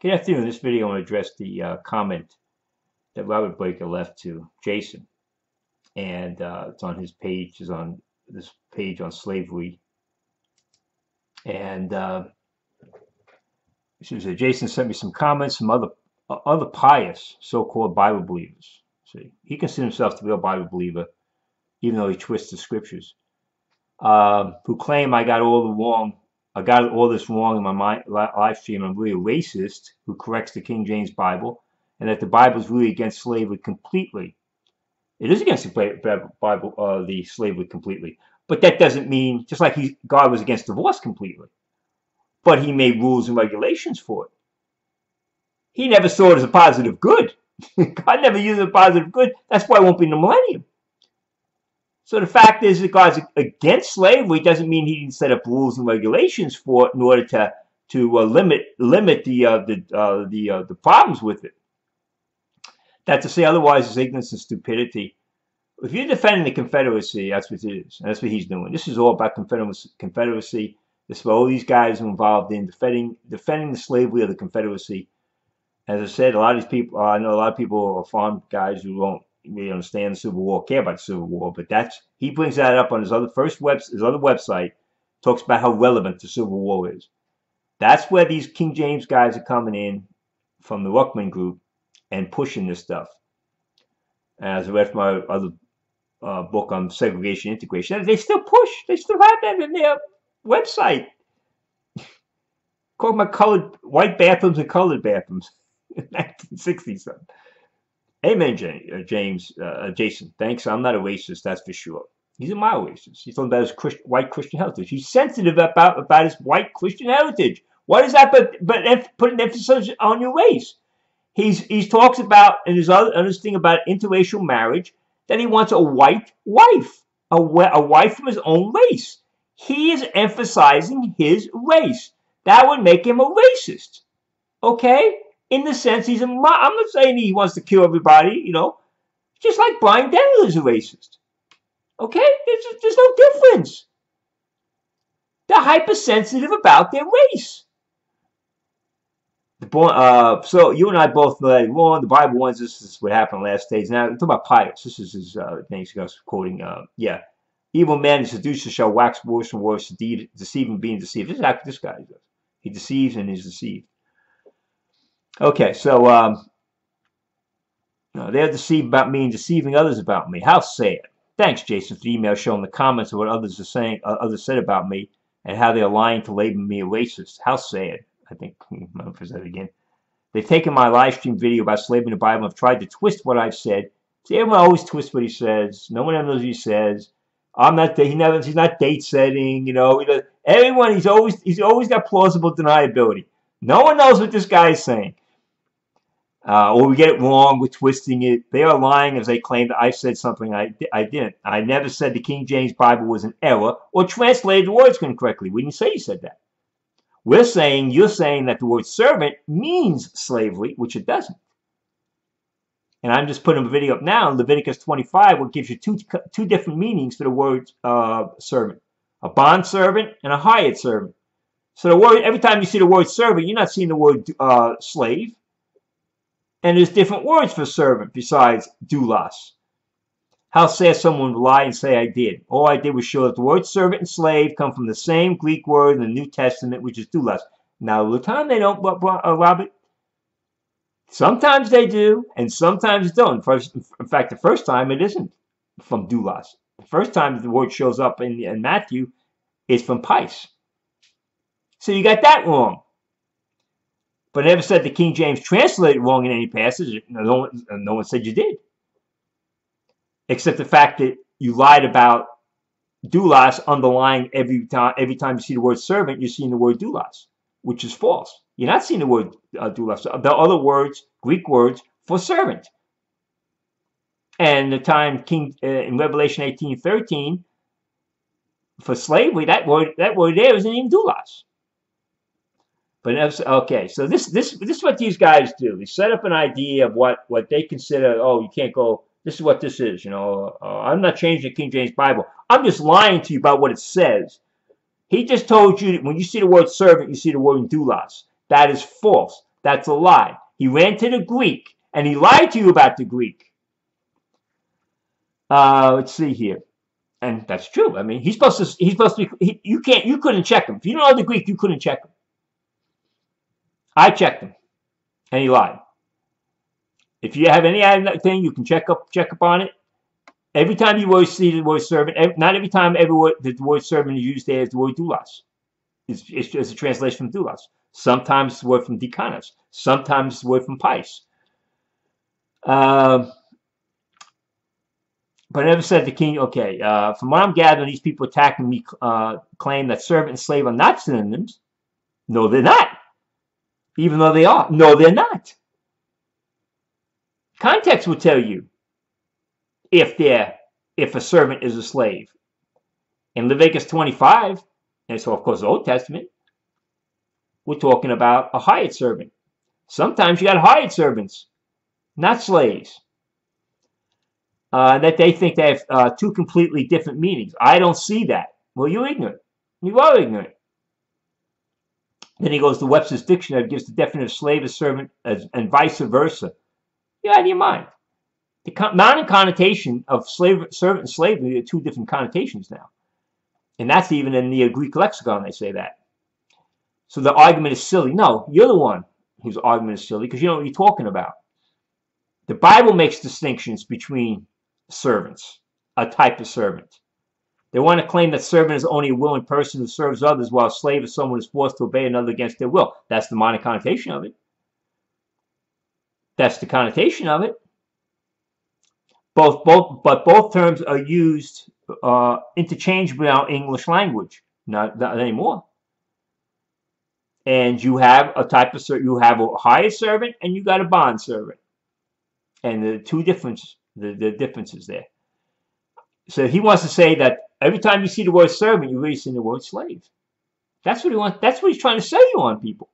Good afternoon. In this video, I want to address the comment that Robert Breaker left to Jason, and it's on his page. Is on this page on slavery, and Jason sent me some comments from other pious so-called Bible believers. See, he considers himself to be a Bible believer, even though he twists the scriptures. Who claim I got all this wrong in my live stream. I'm really a racist who corrects the King James Bible, and that the Bible is really against slavery completely. It is against the Bible, the slavery completely, but that doesn't mean just like God was against divorce completely, but He made rules and regulations for it. He never saw it as a positive good. God never used it as a positive good. That's why it won't be in the millennium. So the fact is that God's against slavery doesn't mean He didn't set up rules and regulations for it in order to limit the problems with it. That to say otherwise is ignorance and stupidity. If you're defending the Confederacy, that's what it is, and that's what he's doing. This is all about Confederacy. This is what all these guys are involved in, defending the slavery of the Confederacy. As I said, a lot of these people, I know a lot of people are farm guys who don't really understand the Civil War, care about the Civil War, but he brings that up on his other website, talks about how relevant the Civil War is. That's where these King James guys are coming in from the Ruckman group and pushing this stuff. As I read from my other book on segregation integration, they still push. They still have that in their website. Called my white bathrooms and colored bathrooms in 1960 something. Amen, Jason. Thanks. I'm not a racist, that's for sure. He's a mild racist. He's talking about his white Christian heritage. He's sensitive about his white Christian heritage. What is that but putting emphasis on your race? He talks about in his other thing about interracial marriage that he wants a white wife, a wife from his own race. He is emphasizing his race. That would make him a racist. Okay? In the sense I'm not saying he wants to kill everybody, just like Brian Dennehy is a racist. Okay? There's no difference. They're hypersensitive about their race. So you and I both know that wrong. The Bible warns this is what happened last days. Now, talk about pious. This is his thing. He was quoting, evil men and seducers shall wax worse and worse, deceiving being deceived. This is how this guy does. He deceives and is deceived. Okay, so they're deceived about me and deceiving others about me. How sad. Thanks, Jason, for the email showing the comments of what others are saying, others said about me, and how they're lying to label me a racist. How sad. I think I'll present it again. They've taken my live stream video about slavery in the Bible and have tried to twist what I've said. See, everyone always twists what he says. No one ever knows what he says. He's not date setting. Everyone, he's always got plausible deniability. No one knows what this guy is saying. Or we get it wrong, we're twisting it. They are lying as they claim that I said something I didn't. I never said the King James Bible was an error or translated the words incorrectly. We didn't say you said that. You're saying that the word servant means slavery, which it doesn't. And I'm just putting a video up now in Leviticus 25, which gives you two different meanings for the word servant. A bond servant and a hired servant. So the word, every time you see the word servant, you're not seeing the word slave. And there's different words for servant besides doulos. How sad someone would lie and say I did. All I did was show that the words servant and slave come from the same Greek word in the New Testament, which is doulos. Now, the time they don't, Robert. Sometimes they do, and sometimes don't. In fact, the first time it isn't from doulos. The first time the word shows up in Matthew is from pais. So you got that wrong. But I never said the King James translated wrong in any passage. No one said you did. Except the fact that you lied about doulos underlying every time you see the word servant, you're seeing the word doulos, which is false. You're not seeing the word doulos. The other words, Greek words for servant. And the time in Revelation 18:13 for slavery, that word there isn't even doulos. But okay, so this is what these guys do. They set up an idea of what they consider. Oh, you can't go. This is what this is. I'm not changing the King James Bible. I'm just lying to you about what it says. He just told you that when you see the word servant, you see the word doulos. That is false. That's a lie. He ran to the Greek, and he lied to you about the Greek. Let's see here. And that's true. I mean, he's supposed to be, you couldn't check him. If you don't know the Greek, you couldn't check him. I checked him, and he lied. If you have any other thing, you can check up on it. Every time you see the word servant, not every time the word servant is used there is the word doulos. It's just a translation from doulos. Sometimes it's the word from diakonos. Sometimes it's the word from pais. But I never said the king. Okay, from what I'm gathering, these people attacking me claim that servant and slave are not synonyms. No, they're not. Even though they are. No, they're not. Context will tell you if a servant is a slave. In Leviticus 25, and so of course the Old Testament, we're talking about a hired servant. Sometimes you got hired servants, not slaves. That they think they have two completely different meanings. I don't see that. Well, you're ignorant. You are ignorant. Then he goes to Webster's dictionary, gives the definition of slave as servant, and vice versa. You're out of your mind. The modern connotation of servant and slavery are two different connotations now. And that's even in the Greek lexicon, they say that. So the argument is silly. No, you're the one whose argument is silly because you know what you're talking about. The Bible makes distinctions between servants, a type of servant. They want to claim that servant is only a willing person who serves others, while a slave is someone who is forced to obey another against their will. That's the modern connotation of it. That's the connotation of it. But both terms are used interchangeably in our English language. Not anymore. And you have a type of servant. You have a hired servant and you got a bond servant. And the two differences, the differences there. So he wants to say that every time you see the word servant, you're really seeing the word slave. That's what he wants. That's what he's trying to sell you on, people.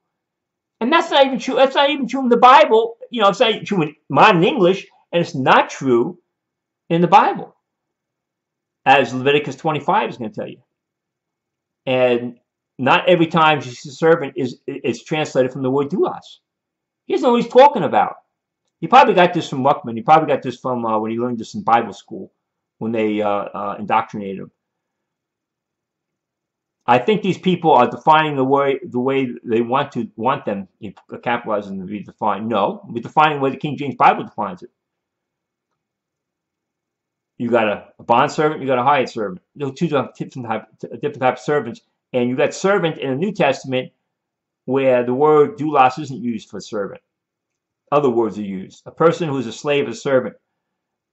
And that's not even true. That's not even true in the Bible. You know, it's not true in modern English, and it's not true in the Bible, as Leviticus 25 is going to tell you. And not every time you see servant is translated from the word doulos. He doesn't know what he's talking about. He probably got this from Muckman. He probably got this from when he learned this in Bible school, when they indoctrinated him. I think these people are defining the way they want them, capitalizing to be defined. No, we're defining the way the King James Bible defines it. You got a bond servant, you got a hired servant. Those two different types of servants. And you got servant in the New Testament where the word doulos isn't used for servant. Other words are used. A person who is a slave is a servant.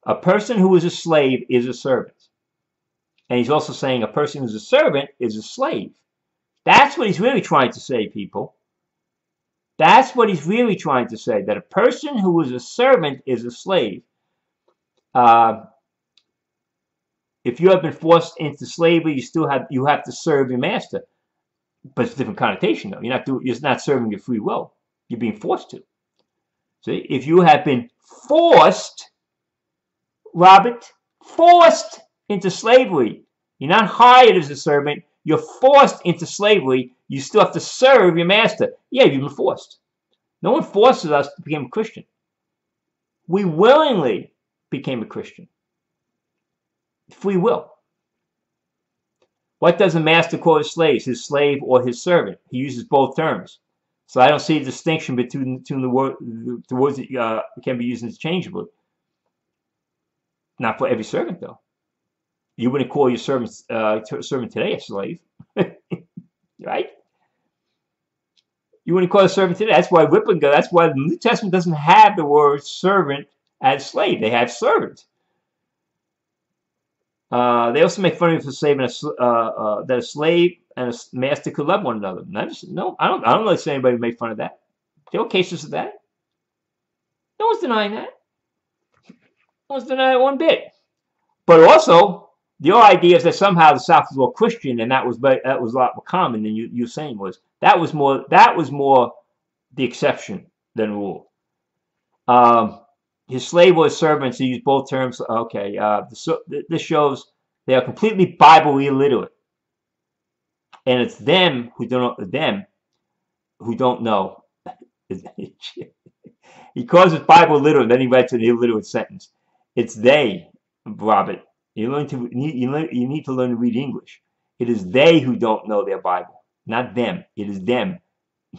A person who is a slave is a servant. And he's also saying a person who's a servant is a slave. That's what he's really trying to say, people. That's what he's really trying to say, that a person who is a servant is a slave. If you have been forced into slavery, you have to serve your master. But it's a different connotation, though. You're not serving your free will. You're being forced to. See, if you have been forced, Robert, forced into slavery, you're not hired as a servant, you're forced into slavery, you still have to serve your master. Yeah, you've been forced. No one forces us to become a Christian. We willingly became a Christian. Free will. What does a master call his slaves? His slave or his servant? He uses both terms. So I don't see a distinction between the words that can be used interchangeably. Not for every servant, though. You wouldn't call your servant today a slave, right? You wouldn't call a servant today. That's why That's why the New Testament doesn't have the word servant as slave. They have servant. They also make fun of you for saying that a slave and a master could love one another. No, I don't really see anybody make fun of that. There were cases of that. No one's denying that. No one's denying it one bit. But also, the whole idea is that somehow the South was more Christian, and that was a lot more common than you're saying was. That was more the exception than the rule. His slave or his servants, he used both terms. Okay, this shows they are completely Bible illiterate, and it's them who don't know. He calls his Bible literal, then he writes an illiterate sentence. It's they, Robert. You need to learn to read English. It is they who don't know their Bible, not them. It is them.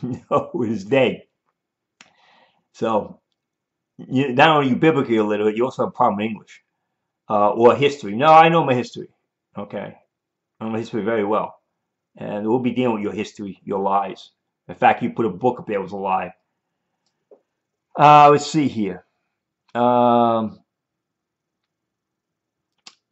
No, it is they. So not only are you biblically illiterate, you also have a problem with English or history. No, I know my history. Okay, I know my history very well, and we'll be dealing with your history, your lies. In fact, you put a book up there was a lie. Let's see here.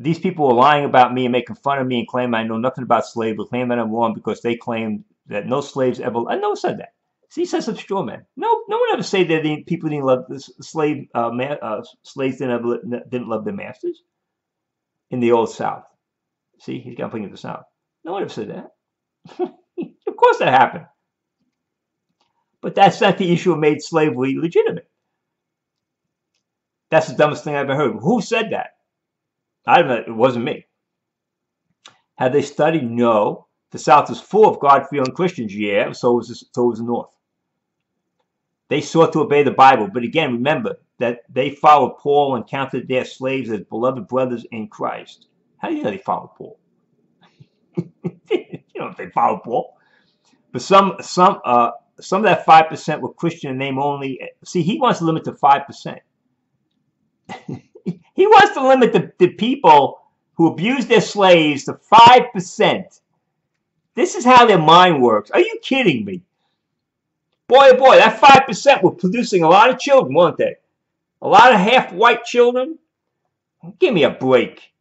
These people are lying about me and making fun of me and claim I know nothing about slavery, claim that I'm wrong because they claim that no slaves ever. I never said that. See, he says some straw man. No one ever said that people didn't love the slaves didn't love their masters in the old South. See, he's got to bring it to the South. No one ever said that. Of course that happened. But that's not the issue that made slavery legitimate. That's the dumbest thing I ever heard. Who said that? I don't know. It wasn't me. Had they studied? No. The South was full of God-fearing Christians. Yeah, so was the North. They sought to obey the Bible, but again, remember that they followed Paul and counted their slaves as beloved brothers in Christ. How do you know they followed Paul? You know if they followed Paul. But some of that 5% were Christian in name only. See, he wants to limit to 5%. He wants to limit the people who abuse their slaves to 5%. This is how their mind works. Are you kidding me? Boy, oh boy, that 5% were producing a lot of children, weren't they? A lot of half-white children. Give me a break.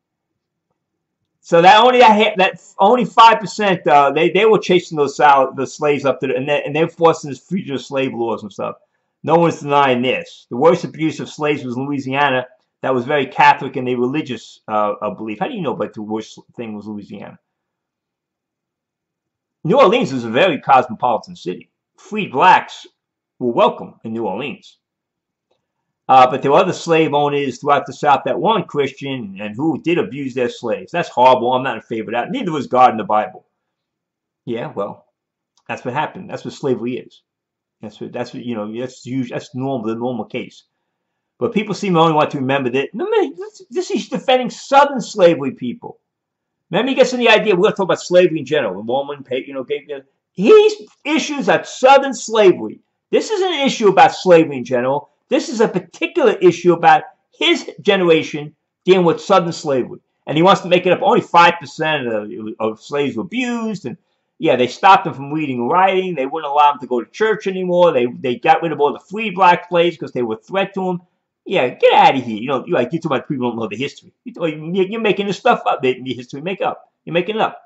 So that only 5%, they were chasing the slaves up to and they were forcing this fugitive slave laws and stuff. No one's denying this. The worst abuse of slaves was in Louisiana. That was very Catholic in their religious belief. How do you know about the worst thing was Louisiana? New Orleans is a very cosmopolitan city. Freed blacks were welcome in New Orleans. But there were other slave owners throughout the South that weren't Christian and who did abuse their slaves. That's horrible. I'm not in favor of that. Neither was God in the Bible. Yeah, well, that's what happened. That's what slavery is. That's what you know. That's normal. The normal case. But people seem to only want to remember that. No, man, this is defending Southern slavery people. Remember, he gets in the idea we're going to talk about slavery in general. The woman, he issues at Southern slavery. This isn't an issue about slavery in general. This is a particular issue about his generation dealing with Southern slavery. And he wants to make it up. Only 5% of slaves were abused. And yeah, they stopped them from reading and writing. They wouldn't allow them to go to church anymore. They got rid of all the free black slaves because they were a threat to them. Yeah, get out of here. You know, you talk about people who don't know the history. You're making this stuff up. The history make up. You're making it up.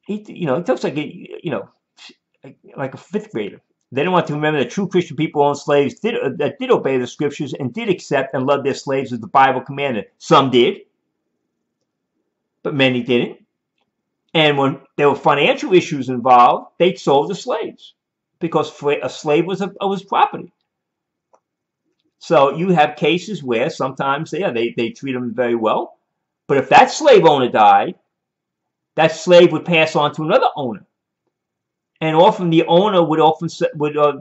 He talks like like a fifth grader. They don't want to remember that true Christian people owned slaves that did obey the scriptures and did accept and love their slaves as the Bible commanded. Some did, but many didn't. And when there were financial issues involved, they sold the slaves because a slave was property. So you have cases where sometimes they treat them very well. But if that slave owner died, that slave would pass on to another owner. And often the owner would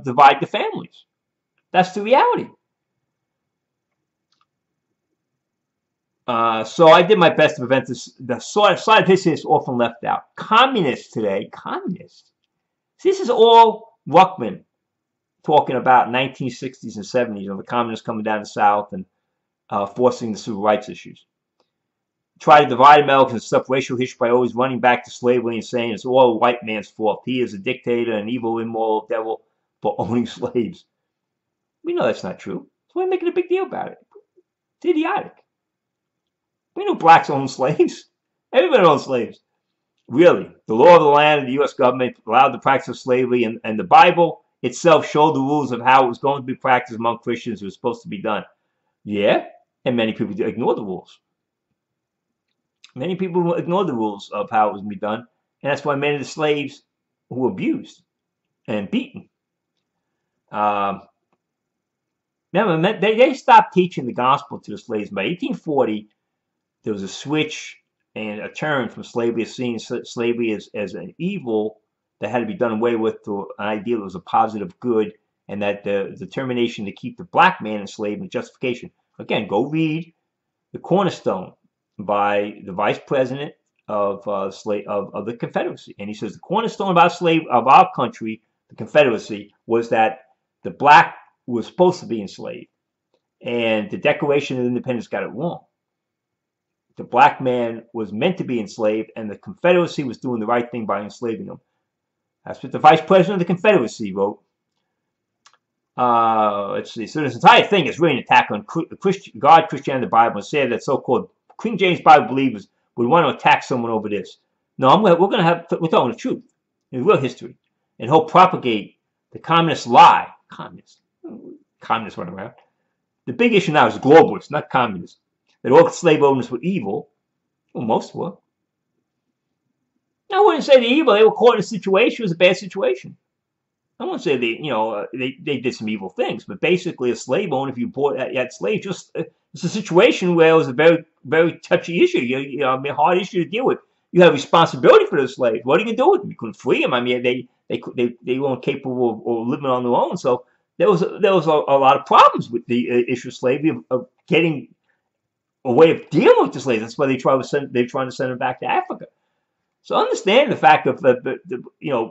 divide the families. That's the reality. So I did my best to prevent this. The side of history is often left out. Communists today, communists. This is all Ruckman talking about 1960s and 70s, the communists coming down the South and forcing the civil rights issues. Try to divide Americans and stuff racial history by always running back to slavery and saying it's all a white man's fault. He is a dictator, an evil, immoral devil for owning slaves. We know that's not true. So we're making a big deal about it. It's idiotic. We know blacks own slaves. Everybody owns slaves. Really, the law of the land and the U.S. government allowed the practice of slavery, and the Bible itself showed the rules of how it was going to be practiced among Christians. It was supposed to be done. Yeah, and many people ignore the rules. Many people ignore the rules of how it was to be done, and that's why many of the slaves were abused and beaten. Remember, they stopped teaching the gospel to the slaves. By 1840, there was a switch and a turn from slavery, seeing slavery as an evil that had to be done away with to an idea that was a positive good, and that the determination to keep the black man enslaved and justification. Again, go read The Cornerstone by the vice president of the Confederacy, and he says the cornerstone of our country, the Confederacy, was that the black was supposed to be enslaved, and the Declaration of Independence got it wrong. The black man was meant to be enslaved, and the Confederacy was doing the right thing by enslaving him. That's what the vice president of the Confederacy wrote. Let's see. So this entire thing is really an attack on God, Christianity, the Bible, and say that so-called King James Bible believers would want to attack someone over this. No, we're telling the truth in real history, and help propagate the communist lie. Communists went around. The big issue now is globalists, not communists. That all slave owners were evil. Well, most were. I wouldn't say they're evil. They were caught in a situation. It was a bad situation. I won't say they did some evil things, but basically a slave owner, if you bought that slave, it's a situation where it was a very, very touchy issue. A hard issue to deal with. You have responsibility for the slaves. What are you going to do with them? You couldn't free them. I mean, they weren't capable of living on their own. So there was a lot of problems with the issue of slavery, of getting a way of dealing with the slaves. That's why they're trying to send them back to Africa. So understand the fact of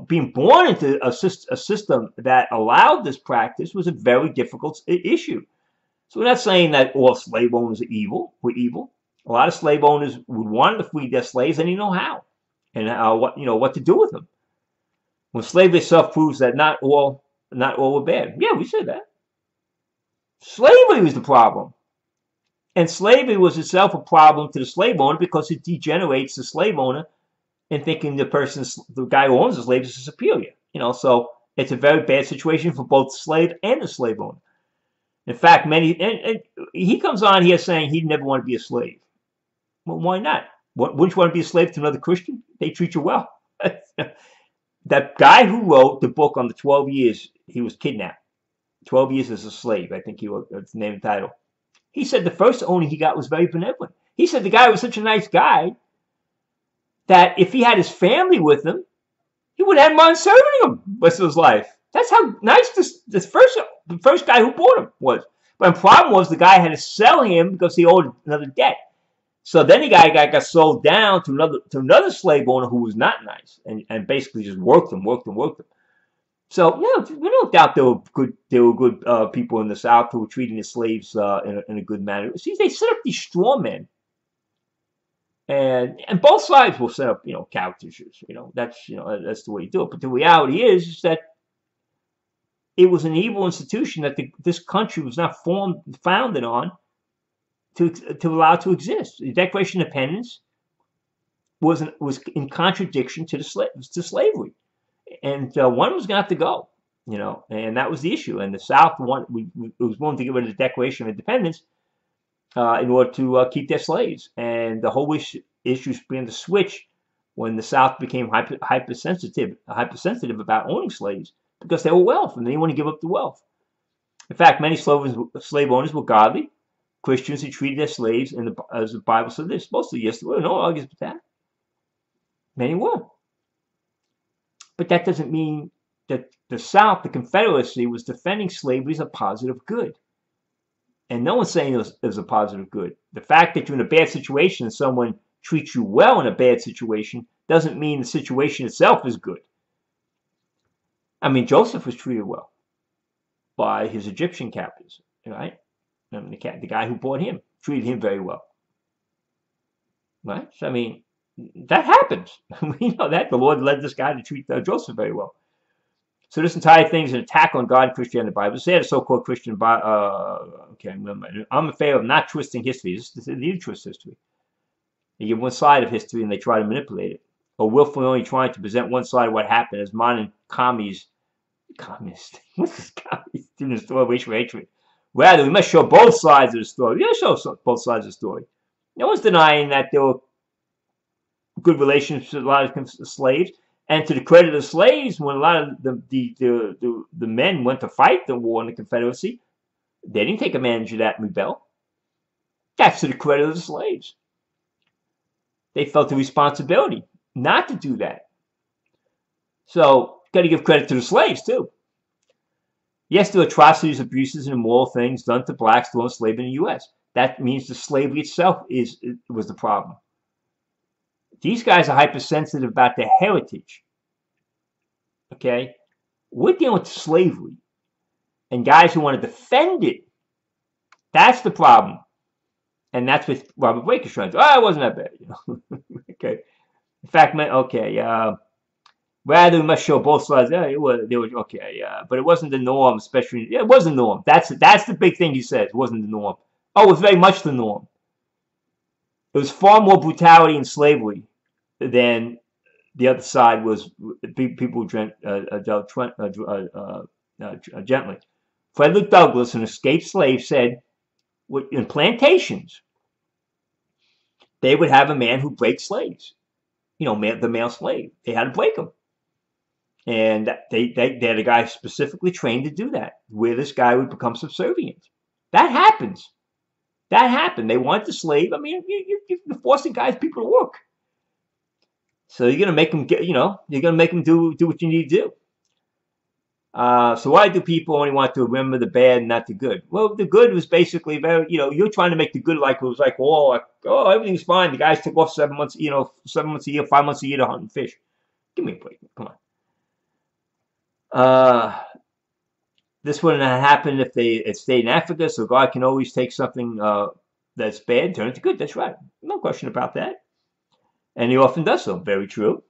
being born into a system that allowed this practice was a very difficult issue. So we're not saying that all slave owners were evil. A lot of slave owners would want to free their slaves, and they know how, and what to do with them. When slavery itself proves that not all were bad. Yeah, we said that. Slavery was the problem. And slavery was itself a problem to the slave owner because it degenerates the slave owner in thinking the guy who owns the slaves is superior. So it's a very bad situation for both the slave and the slave owner. In fact, and he comes on here saying he'd never want to be a slave. Well, why not? Wouldn't you want to be a slave to another Christian? They treat you well. That guy who wrote the book on the 12 years he was kidnapped, 12 years as a slave, I think that's the name and title. He said the first owner he got was very benevolent. He said the guy was such a nice guy that if he had his family with him, he would have mind serving him the rest of his life. That's how nice the first guy who bought him was. But the problem was the guy had to sell him because he owed another debt. So then the guy got sold down to another slave owner who was not nice and basically just worked him. So yeah, we don't doubt there were good people in the South who were treating the slaves in a good manner. See, they set up these straw men. And both sides will set up, caricatures. That's the way you do it. But the reality is that it was an evil institution that this country was not founded on to allow to exist. The Declaration of Independence was in contradiction to slavery, and one was going to have to go. And that was the issue. And the South was willing to get rid of the Declaration of Independence in order to keep their slaves. And the whole issue began to switch when the South became hypersensitive about owning slaves because they were wealth and they didn't want to give up the wealth. In fact, many slave owners were godly Christians who treated their slaves as the Bible said they're supposed to. Yes, there were no arguments with that. Many were. But that doesn't mean that the South, the Confederacy, was defending slavery as a positive good. And no one's saying it was a positive good. The fact that you're in a bad situation and someone treats you well in a bad situation doesn't mean the situation itself is good. I mean, Joseph was treated well by his Egyptian captors, right? And the guy who bought him treated him very well, right? So, I mean, that happens. We know that. The Lord led this guy to treat Joseph very well. So this entire thing is an attack on God and Christianity and the Bible. Say the so-called Christian okay, I'm in favor of not twisting history. This is the twist history. They give one side of history and they try to manipulate it. Or willfully only trying to present one side of what happened as modern communists. What's this communist doing the story of racial hatred? Rather, we must show both sides of the story. We show both sides of the story. No one's denying that there were good relationships with a lot of slaves. And to the credit of the slaves, when a lot of the men went to fight the war in the Confederacy, they didn't take advantage of that and rebel. That's to the credit of the slaves. They felt the responsibility not to do that. So, got to give credit to the slaves, too. Yes, there were atrocities, abuses, and immoral things done to blacks during slavery in the U.S. That means the slavery itself was the problem. These guys are hypersensitive about their heritage. Okay? We're dealing with slavery and guys who want to defend it. That's the problem. And that's what Robert Blake is trying to do. Oh, it wasn't that bad. You know? Okay. In fact, okay, rather we must show both sides. Yeah, it was, they were okay, but it wasn't the norm, especially. Yeah, it was the norm. That's the big thing he says. It wasn't the norm. Oh, it was very much the norm. It was far more brutality and slavery than the other side was. People dealt gently. Frederick Douglass, an escaped slave, said in plantations they would have a man who breaks slaves. You know, the male slave. They had to break him. And they had a guy specifically trained to do that, where this guy would become subservient. That happens. That happened. They want the slave. I mean, you're forcing people to work. So you're gonna make them get, you're gonna make them do what you need to do. So why do people only want to remember the bad and not the good? Well, the good was basically very, you're trying to make the good like it was like, everything's fine. The guys took off 7 months, 7 months a year, 5 months a year to hunt and fish. Give me a break. Come on. This wouldn't have happened if they had stayed in Africa. So God can always take something that's bad and turn it to good. That's right. No question about that. And he often does so. Very true.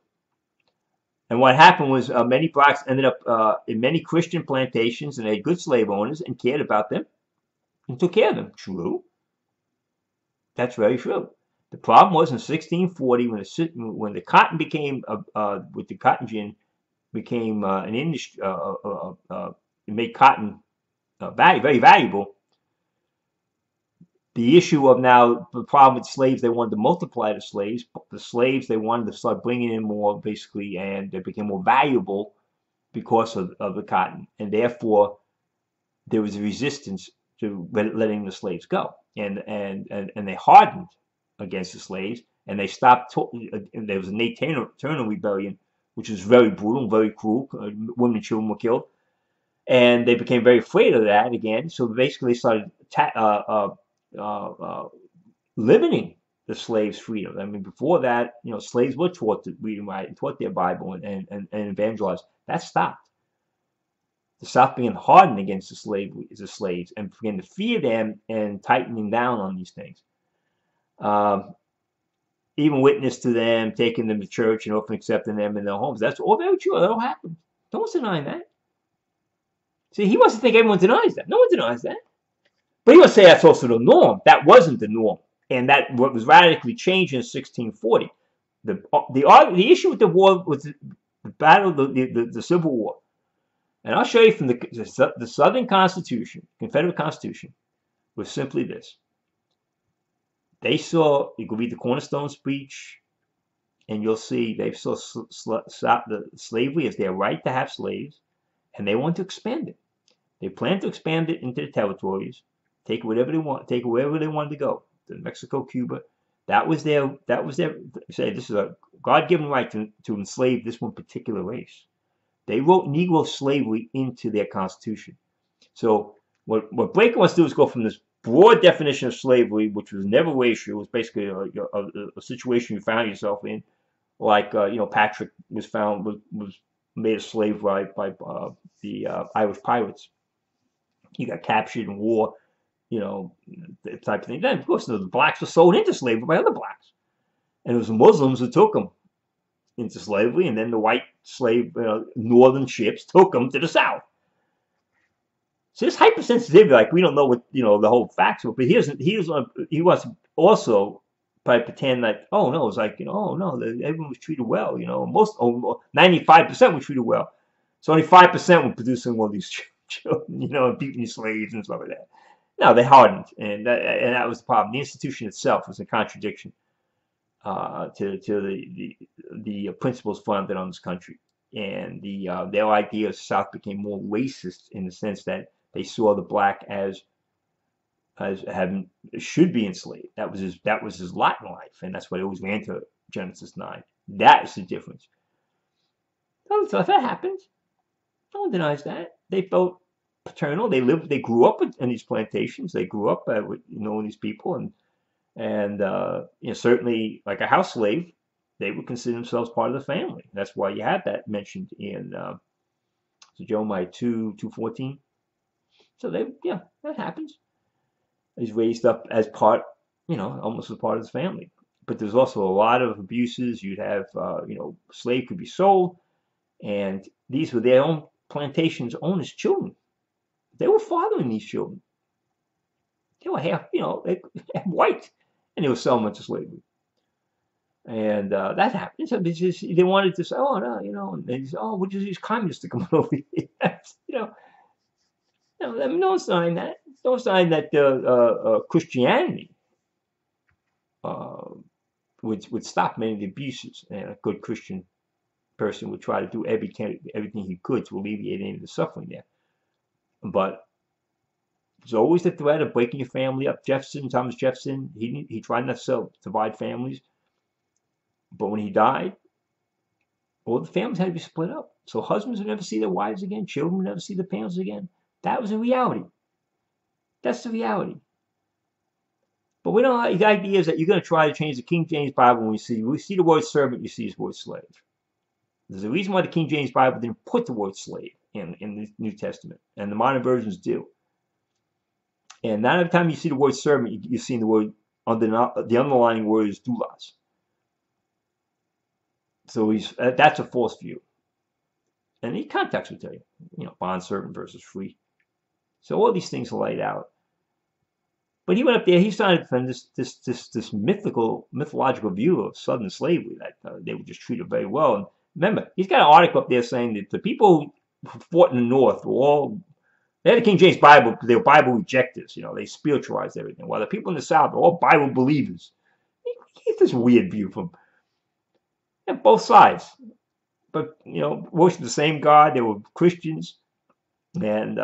And what happened was many blacks ended up in many Christian plantations, and they had good slave owners and cared about them and took care of them. True. That's very true. The problem was in 1640 when the cotton became with the cotton gin became an industry. It made cotton very valuable. The issue of now the problem with slaves, they wanted to multiply the slaves. The slaves, they wanted to start bringing in more, basically, and they became more valuable because of the cotton. And therefore, there was a resistance to letting the slaves go. And they hardened against the slaves, and they stopped. And there was a Nate Turner rebellion, which was very brutal, very cruel. Women and children were killed. And they became very afraid of that again. So basically, they started limiting the slaves' freedom. I mean, before that, slaves were taught to read and write and taught their Bible and evangelize. That stopped. They stopped being hardened against the slaves and began to fear them and tightening down on these things. Even witness to them, taking them to church and often accepting them in their homes. That's all very true. That all happened. No one's denying that. See, he wants to think everyone denies that. No one denies that. But he wants to say that's also the norm. That wasn't the norm. And that what was radically changed in 1640. The issue with the war was the battle, the Civil War. And I'll show you from the Southern Constitution, Confederate Constitution, was simply this. They saw, you can read the Cornerstone speech, and you'll see they saw the slavery as their right to have slaves, and they want to expand it. They plan to expand it into the territories, take whatever they want, take wherever they wanted to go, to Mexico, Cuba. That was their say this is a God-given right to enslave this one particular race. They wrote Negro slavery into their Constitution. So what Blake wants to do is go from this broad definition of slavery, which was never racial, it was basically a situation you found yourself in, like Patrick was made a slave by the Irish pirates. He got captured in war, the type of thing. Then, of course, the blacks were sold into slavery by other blacks. And it was the Muslims who took them into slavery, and then the white slave, northern ships took them to the south. So this hypersensitivity, like we don't know what, the whole facts are, but he wants to also probably pretend that, oh no, it's like, oh no, everyone was treated well, 95% were treated well. So only 5% were producing all these children, and beating slaves and stuff like that. No, they hardened, and that was the problem. The institution itself was a contradiction to the principles founded on this country, and their idea of South became more racist in the sense that they saw the black as having should be enslaved. That was his lot in life, and that's what it always ran to Genesis 9. That is the difference. Other stuff that happens. No one denies that. They felt paternal. They grew up in these plantations. They grew up with knowing these people, and certainly like a house slave, they would consider themselves part of the family. That's why you had that mentioned in Jeremiah 2:14. So that happens. He's raised up as part, almost as part of his family. But there's also a lot of abuses. You'd have, slave could be sold, and these were their own plantations owners' children. They were fathering these children. They were half white, and they were selling them into slavery. And that happened. So they wanted to say, oh no, and they said, oh, we're just these communists to come over here. No one's denying that. No one's denying that Christianity would stop many of the abuses, and a good Christian person would try to do everything he could to alleviate any of the suffering there. But there's always the threat of breaking your family up. Thomas Jefferson, he tried not to divide families, but when he died, all the families had to be split up. So husbands would never see their wives again, children would never see their parents again. That was a reality. That's the reality. But we don't like the idea is that you're going to try to change the King James Bible when we see the word servant, you see the word slave. There's a reason why the King James Bible didn't put the word slave in the New Testament, and the modern versions do. And not every time you see the word servant, you're seeing the word the underlying word is doulos. So that's a false view. And the context will tell you, bond servant versus free. So all these things are laid out. But he went up there. He started to defend this mythological view of Southern slavery, that they were just treated very well. And remember, he's got an article up there saying that the people who fought in the North were they had the King James Bible, they were Bible rejectors. They spiritualized everything. While the people in the South were all Bible believers. He gets this weird view from both sides. But worshiped the same God. They were Christians, and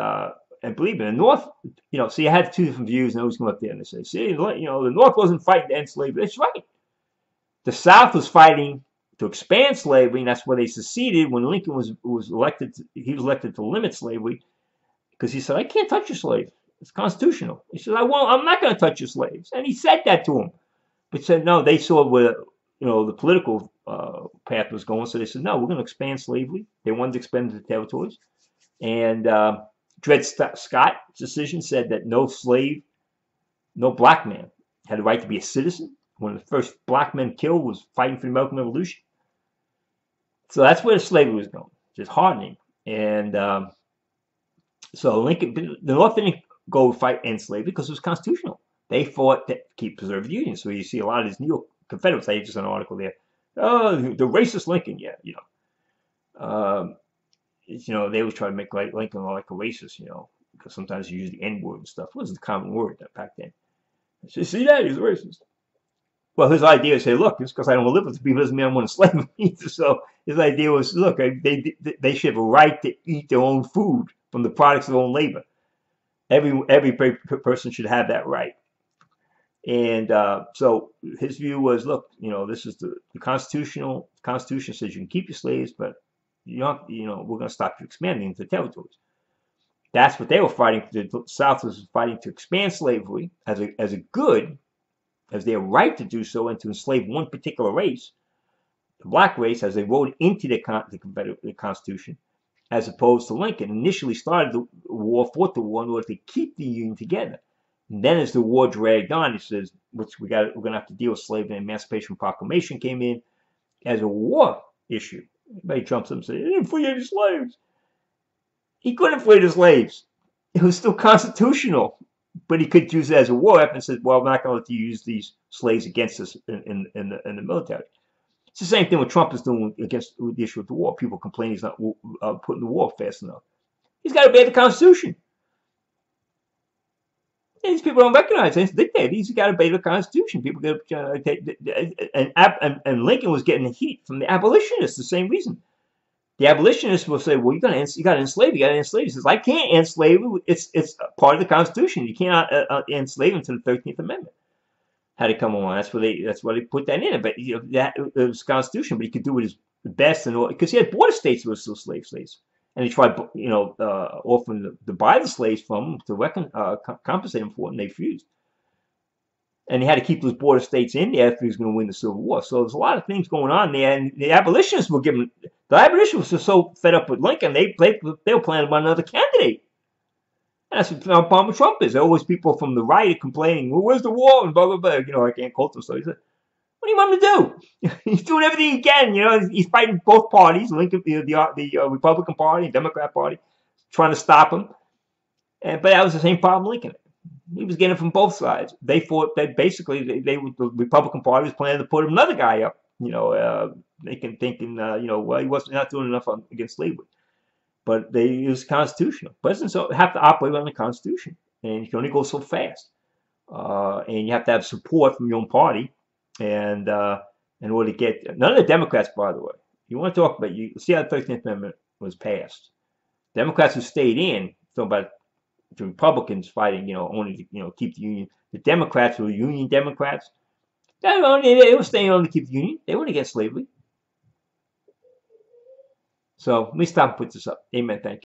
believe me, the North, so you had two different views, and always come up there and they say, see, the North wasn't fighting to end slavery. That's right. The South was fighting to expand slavery, and that's where they seceded when Lincoln was elected. He was elected to limit slavery because he said, I can't touch your slaves. It's constitutional. He said, I'm not going to touch your slaves. And he said that to him. But said, no, they saw where, the political path was going. So they said, no, we're going to expand slavery. They wanted to expand the territories. And Dred Scott's decision said that no slave, no black man had the right to be a citizen. One of the first black men killed was fighting for the American Revolution. So that's where the slavery was going, just hardening. And so Lincoln, the North didn't go fight end slavery because it was constitutional. They fought to preserve the Union. So you see a lot of these New York Confederates. I just an article there. Oh, the racist Lincoln, yeah, they always try to make Lincoln like a racist, because sometimes you use the N-word and stuff. It wasn't a common word back then. So, see that? He's a racist. Well, his idea is, say, look, just because I don't live with the people doesn't mean I want to slave them either. So his idea was, look, they should have a right to eat their own food from the products of their own labor. Every person should have that right. And so his view was, look, this is the Constitution says you can keep your slaves, but we're going to stop you expanding into territories. That's what they were fighting. The South was fighting to expand slavery as a good, as their right to do so, and to enslave one particular race, the black race, as they wrote into the Constitution, as opposed to Lincoln. Initially started the war, fought the war in order to keep the Union together. And then as the war dragged on, he says, we're going to have to deal with slavery. And Emancipation Proclamation came in as a war issue. Everybody jumps up and says, he didn't free any slaves. He couldn't free the slaves. It was still constitutional, but he could use it as a war weapon and said, well, I'm not going to let you use these slaves against us in the military. It's the same thing what Trump is doing against the issue of the war. People complain he's not putting the war fast enough. He's got to obey the Constitution. And these people don't recognize it. He's got to obey the Constitution. People get and Lincoln was getting heat from the abolitionists. The same reason. The abolitionists will say, "Well, you got to enslave. You got to enslave." He says, "I can't enslave. It's part of the Constitution. You cannot enslave until the 13th Amendment had to come along. That's why they put that in. But that it was Constitution. But he could do it the best, and because he had border states that were still slave states, and he tried, offering to buy the slaves from them to compensate them for it, and they refused. And he had to keep those border states in there if he was going to win the Civil War. So there's a lot of things going on there, and the abolitionists were given. The abolitionists were so fed up with Lincoln, they were planning about another candidate. And that's what Palmer Trump is. There are always people from the right complaining, well, where's the war? And blah, blah, blah. I can't quote them. So he said, what do you want him to do? He's doing everything he can. He's fighting both parties, Lincoln, the Republican Party, Democrat Party, trying to stop him. But that was the same problem Lincoln had. He was getting it from both sides. They thought that basically the Republican Party was planning to put another guy up. Thinking, well, he wasn't not doing enough against slavery. But it was constitutional. Presidents have to operate on the Constitution, and you can only go so fast. And you have to have support from your own party, and in order to get none of the Democrats, by the way. You want to talk about see how the 13th Amendment was passed. Democrats who stayed in, talking about the Republicans fighting, only to keep the Union. The Democrats who were Union Democrats, they were staying on to keep the Union. They weren't against slavery. So let me stop and put this up. Amen. Thank you.